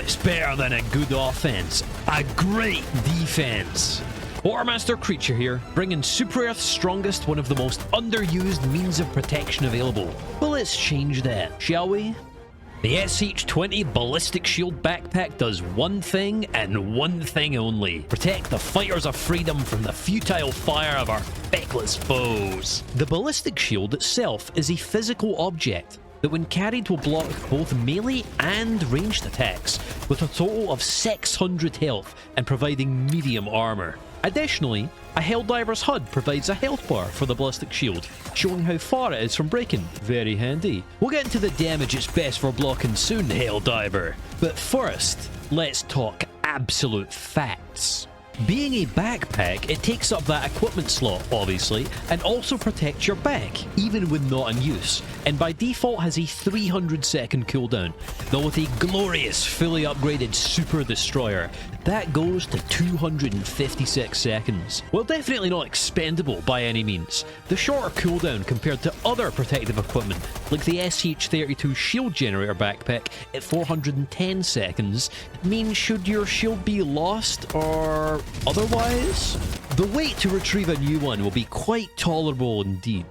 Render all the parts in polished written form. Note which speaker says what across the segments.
Speaker 1: What's better than a good offense? A great defense. Quartermaster Creature here, bringing Super Earth's strongest, one of the most underused means of protection available. Well, let's change that, shall we? The SH-20 Ballistic Shield backpack does one thing and one thing only. Protect the fighters of freedom from the futile fire of our feckless foes. The Ballistic Shield itself is a physical object that when carried will block both melee and ranged attacks, with a total of 600 health and providing medium armor. Additionally, a Helldiver's HUD provides a health bar for the Ballistic Shield, showing how far it is from breaking. Very handy. We'll get into the damage it's best for blocking soon, Helldiver. But first, let's talk absolute facts. Being a backpack, it takes up that equipment slot, obviously, and also protects your back, even when not in use, and by default has a 300-second cooldown, though with a glorious, fully upgraded Super Destroyer, that goes to 256 seconds. While definitely not expendable by any means, the shorter cooldown compared to other protective equipment, like the SH-32 Shield Generator backpack at 410 seconds, means should your shield be lost or otherwise, the wait to retrieve a new one will be quite tolerable indeed.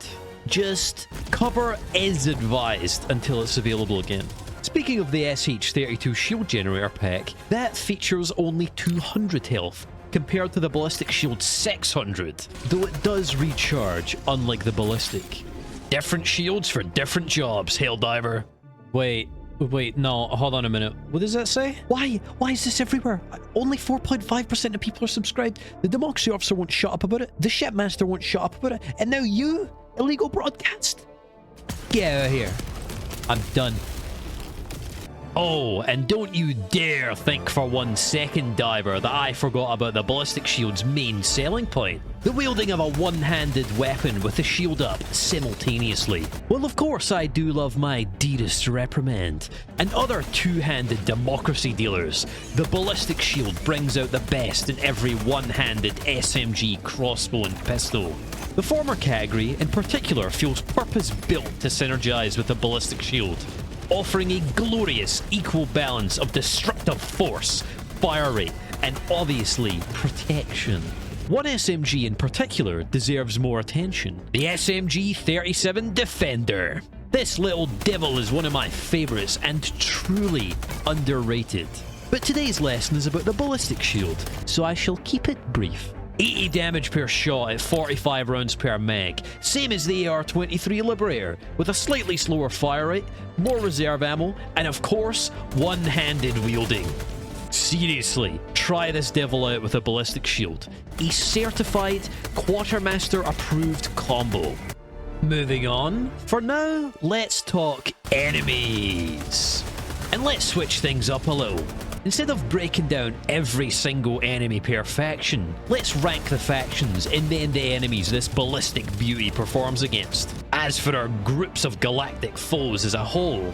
Speaker 1: Just cover is advised until it's available again. Speaking of the SH-32 Shield Generator pack, that features only 200 health, compared to the Ballistic Shield's 600, though it does recharge, unlike the Ballistic. Different shields for different jobs, Helldiver. Wait, no, hold on a minute. What does that say? Why is this everywhere? Only 4.5% of people are subscribed. The Democracy Officer won't shut up about it. The Shipmaster won't shut up about it. And now you, illegal broadcast? Get out of here. I'm done. Oh, and don't you dare think for 1 second, Diver, that I forgot about the Ballistic Shield's main selling point. The wielding of a one-handed weapon with the shield up simultaneously. Well, of course I do love my dearest reprimand. And other two-handed democracy dealers, the Ballistic Shield brings out the best in every one-handed SMG, crossbow and pistol. The former category, in particular, feels purpose-built to synergize with the Ballistic Shield, offering a glorious equal balance of destructive force, fire rate, and obviously protection. One SMG in particular deserves more attention: the SMG-37 Defender. This little devil is one of my favorites and truly underrated. But today's lesson is about the Ballistic Shield, so I shall keep it brief. 80 damage per shot at 45 rounds per mag, same as the AR-23 Liberator, with a slightly slower fire rate, more reserve ammo, and of course, one-handed wielding. Seriously, try this devil out with a Ballistic Shield, a certified Quartermaster approved combo. Moving on, for now, let's talk enemies. And let's switch things up a little. Instead of breaking down every single enemy per faction, let's rank the factions and then the enemies this ballistic beauty performs against. As for our groups of galactic foes as a whole,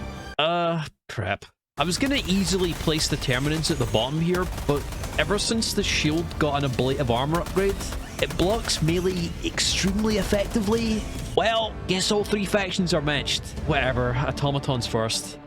Speaker 1: crap. I was gonna easily place the Terminids at the bottom here, but ever since the shield got an ablative armor upgrade, it blocks melee extremely effectively. Well, guess all three factions are matched. Whatever, Automatons first.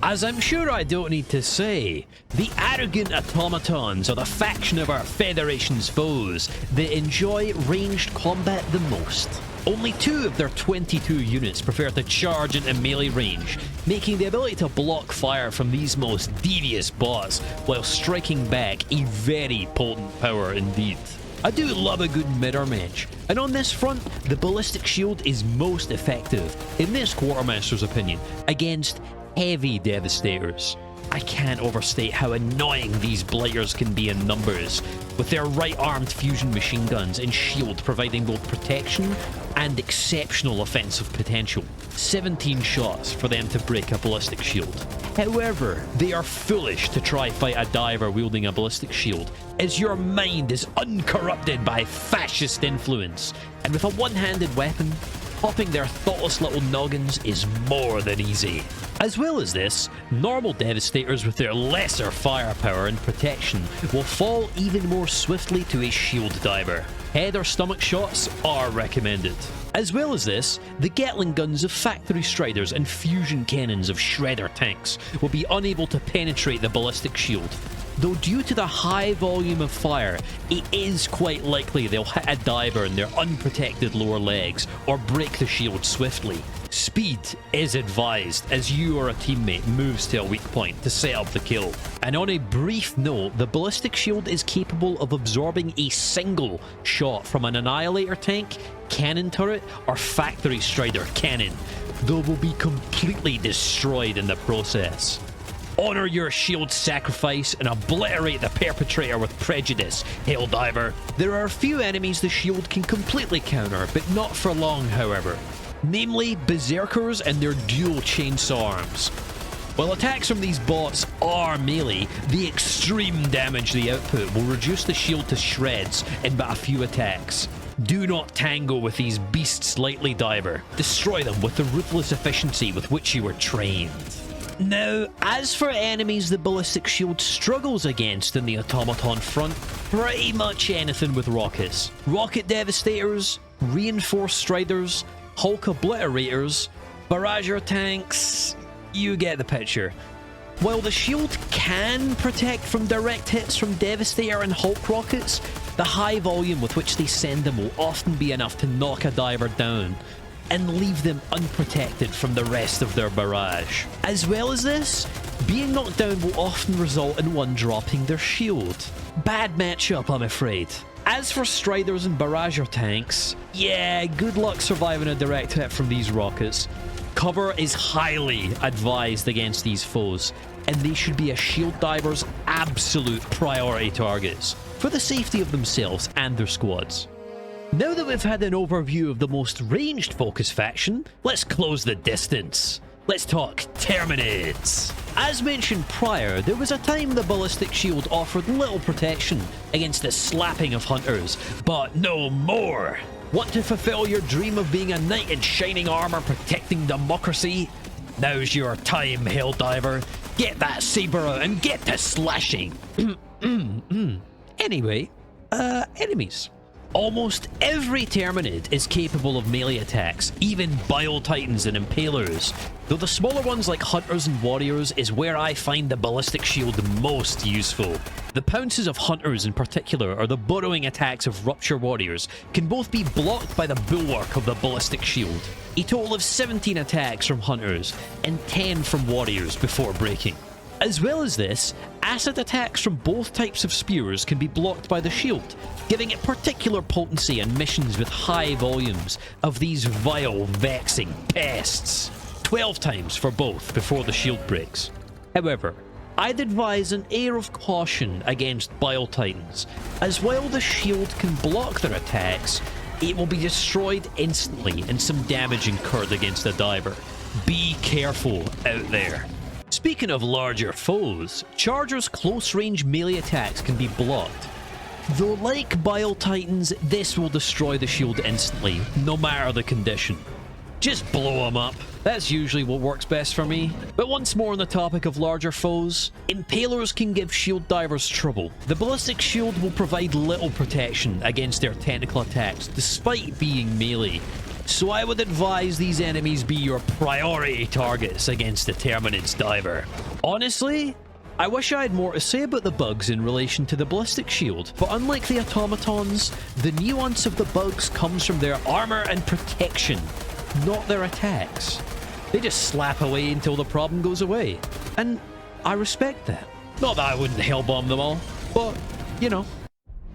Speaker 1: As I'm sure I don't need to say, the arrogant Automatons are the faction of our Federation's foes that enjoy ranged combat the most. Only 2 of their 22 units prefer to charge into melee range, making the ability to block fire from these most devious bots while striking back a very potent power indeed. I do love a good mirror match, and on this front, the Ballistic Shield is most effective, in this Quartermaster's opinion, against heavy Devastators. I can't overstate how annoying these blighters can be in numbers, with their right-armed fusion machine guns and shield providing both protection and exceptional offensive potential. 17 shots for them to break a Ballistic Shield. However, they are foolish to try fight a diver wielding a Ballistic Shield, as your mind is uncorrupted by fascist influence, and with a one-handed weapon, popping their thoughtless little noggins is more than easy. As well as this, normal Devastators with their lesser firepower and protection will fall even more swiftly to a shield diver. Head or stomach shots are recommended. As well as this, the Gatling guns of Factory Striders and fusion cannons of Shredder tanks will be unable to penetrate the Ballistic Shield, though due to the high volume of fire, it is quite likely they'll hit a diver in their unprotected lower legs or break the shield swiftly. Speed is advised as you or a teammate moves to a weak point to set up the kill. And on a brief note, the Ballistic Shield is capable of absorbing a single shot from an Annihilator tank, cannon turret, or Factory Strider cannon, though will be completely destroyed in the process. Honor your shield sacrifice and obliterate the perpetrator with prejudice, Helldiver. There are a few enemies the shield can completely counter, but not for long, however. Namely, Berserkers and their dual chainsaw arms. While attacks from these bots are melee, the extreme damage they output will reduce the shield to shreds in but a few attacks. Do not tangle with these beasts lightly, Diver. Destroy them with the ruthless efficiency with which you were trained. Now, as for enemies the Ballistic Shield struggles against in the Automaton front, pretty much anything with rockets. Rocket Devastators, Reinforced Striders, Hulk Obliterators, Barrager tanks, you get the picture. While the shield can protect from direct hits from Devastator and Hulk rockets, the high volume with which they send them will often be enough to knock a diver down and leave them unprotected from the rest of their barrage. As well as this, being knocked down will often result in one dropping their shield. Bad matchup, I'm afraid. As for Striders and Barrager tanks, yeah, good luck surviving a direct hit from these rockets. Cover is highly advised against these foes, and they should be a shield diver's absolute priority targets, for the safety of themselves and their squads. Now that we've had an overview of the most ranged focus faction, let's close the distance. Let's talk Terminids. As mentioned prior, there was a time the Ballistic Shield offered little protection against the slapping of hunters, but no more. Want to fulfill your dream of being a knight in shining armor protecting democracy? Now's your time, Helldiver. Get that saber out and get to slashing. Anyway, enemies. Almost every Terminid is capable of melee attacks, even Bile Titans and Impalers, though the smaller ones like Hunters and Warriors is where I find the Ballistic Shield most useful. The pounces of Hunters in particular, or the burrowing attacks of Rupture Warriors, can both be blocked by the bulwark of the Ballistic Shield. A total of 17 attacks from Hunters and 10 from Warriors before breaking. As well as this, acid attacks from both types of spears can be blocked by the shield, giving it particular potency in missions with high volumes of these vile, vexing pests. 12 times for both before the shield breaks. However, I'd advise an air of caution against Bile Titans, as while the shield can block their attacks, it will be destroyed instantly and some damage incurred against a diver. Be careful out there. Speaking of larger foes, Charger's close-range melee attacks can be blocked. Though like Bile Titans, this will destroy the shield instantly, no matter the condition. Just blow them up. That's usually what works best for me. But once more on the topic of larger foes, Impalers can give shield divers trouble. The Ballistic Shield will provide little protection against their technical attacks, despite being melee. So I would advise these enemies be your priority targets against the Terminids diver. Honestly, I wish I had more to say about the bugs in relation to the Ballistic Shield, but unlike the Automatons, the nuance of the bugs comes from their armor and protection, not their attacks. They just slap away until the problem goes away, and I respect that. Not that I wouldn't hellbomb them all, but, you know.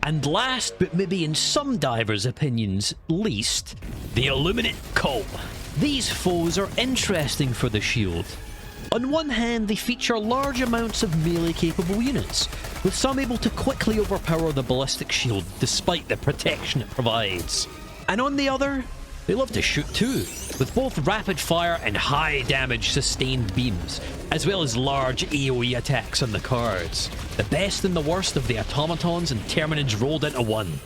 Speaker 1: And last, but maybe in some divers' opinions least, the Illuminate cult. These foes are interesting for the shield. On one hand, they feature large amounts of melee-capable units, with some able to quickly overpower the Ballistic Shield despite the protection it provides. And on the other, they love to shoot too, with both rapid fire and high damage sustained beams, as well as large AoE attacks on the cards. The best and the worst of the Automatons and Terminids rolled into one.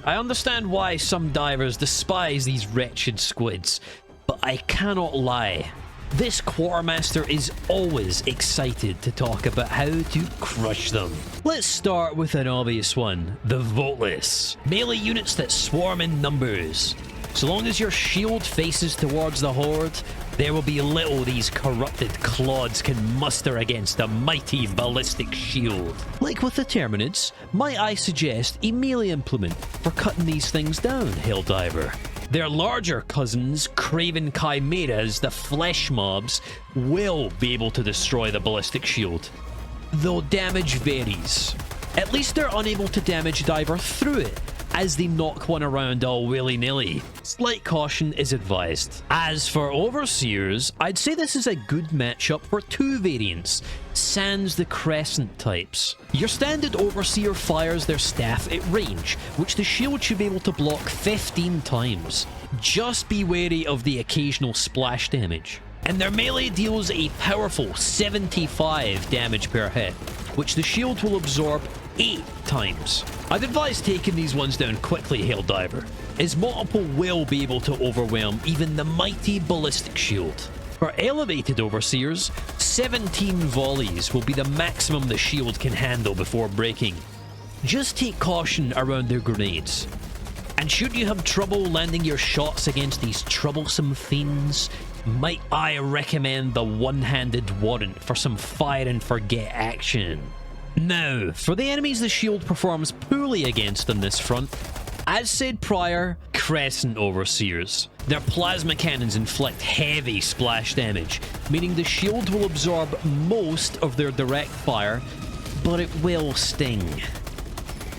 Speaker 1: I understand why some divers despise these wretched squids, but I cannot lie. This Quartermaster is always excited to talk about how to crush them. Let's start with an obvious one, the Voltless. Melee units that swarm in numbers. So long as your shield faces towards the horde, there will be little these corrupted clods can muster against a mighty Ballistic Shield. Like with the Terminids, might I suggest a melee implement for cutting these things down, Helldiver. Their larger cousins, Craven Chimeras, the flesh mobs, will be able to destroy the Ballistic Shield, though damage varies. At least they're unable to damage a diver through it, as they knock one around all willy-nilly. Slight caution is advised. As for Overseers, I'd say this is a good matchup for two variants, sans the Crescent types. Your standard Overseer fires their staff at range, which the shield should be able to block 15 times. Just be wary of the occasional splash damage. And their melee deals a powerful 75 damage per hit, which the shield will absorb 8 times. I'd advise taking these ones down quickly, Helldiver, as multiple will be able to overwhelm even the mighty Ballistic Shield. For elevated Overseers, 17 volleys will be the maximum the shield can handle before breaking. Just take caution around their grenades. And should you have trouble landing your shots against these troublesome fiends, might I recommend the one-handed warrant for some fire and forget action. Now, for the enemies the shield performs poorly against on this front, as said prior, Crescent Overseers. Their plasma cannons inflict heavy splash damage, meaning the shield will absorb most of their direct fire, but it will sting.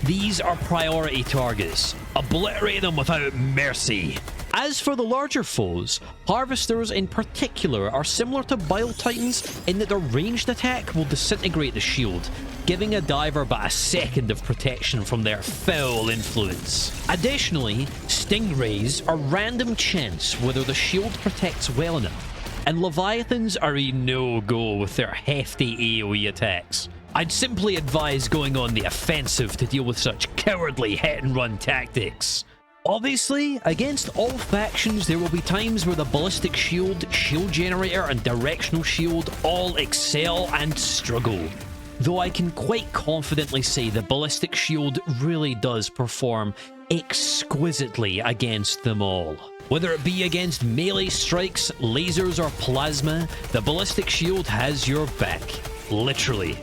Speaker 1: These are priority targets. Obliterate them without mercy. As for the larger foes, Harvesters in particular are similar to Bile Titans in that their ranged attack will disintegrate the shield, giving a diver but a second of protection from their foul influence. Additionally, Stingrays are random chance whether the shield protects well enough, and Leviathans are a no-go with their hefty AoE attacks. I'd simply advise going on the offensive to deal with such cowardly hit-and-run tactics. Obviously, against all factions there will be times where the Ballistic Shield, Shield Generator and Directional Shield all excel and struggle. Though I can quite confidently say the Ballistic Shield really does perform exquisitely against them all. Whether it be against melee strikes, lasers or plasma, the Ballistic Shield has your back. Literally.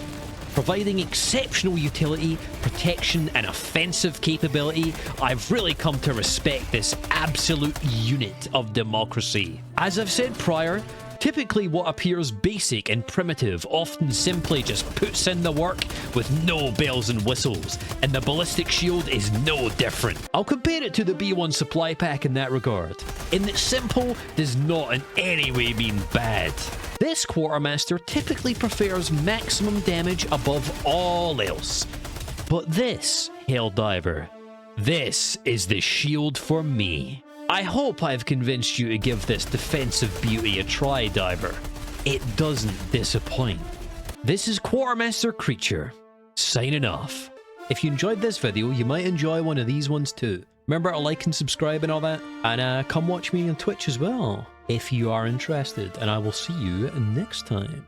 Speaker 1: Providing exceptional utility, protection and offensive capability, I've really come to respect this absolute unit of democracy. As I've said prior, typically what appears basic and primitive often simply just puts in the work with no bells and whistles, and the Ballistic Shield is no different. I'll compare it to the B1 supply pack in that regard, in that simple does not in any way mean bad. This Quartermaster typically prefers maximum damage above all else. But this, Helldiver, this is the shield for me. I hope I've convinced you to give this defensive beauty a try, Diver. It doesn't disappoint. This is Quartermaster Creature, signing off. If you enjoyed this video, you might enjoy one of these ones too. Remember to like and subscribe and all that, and come watch me on Twitch as well, if you are interested, and I will see you next time.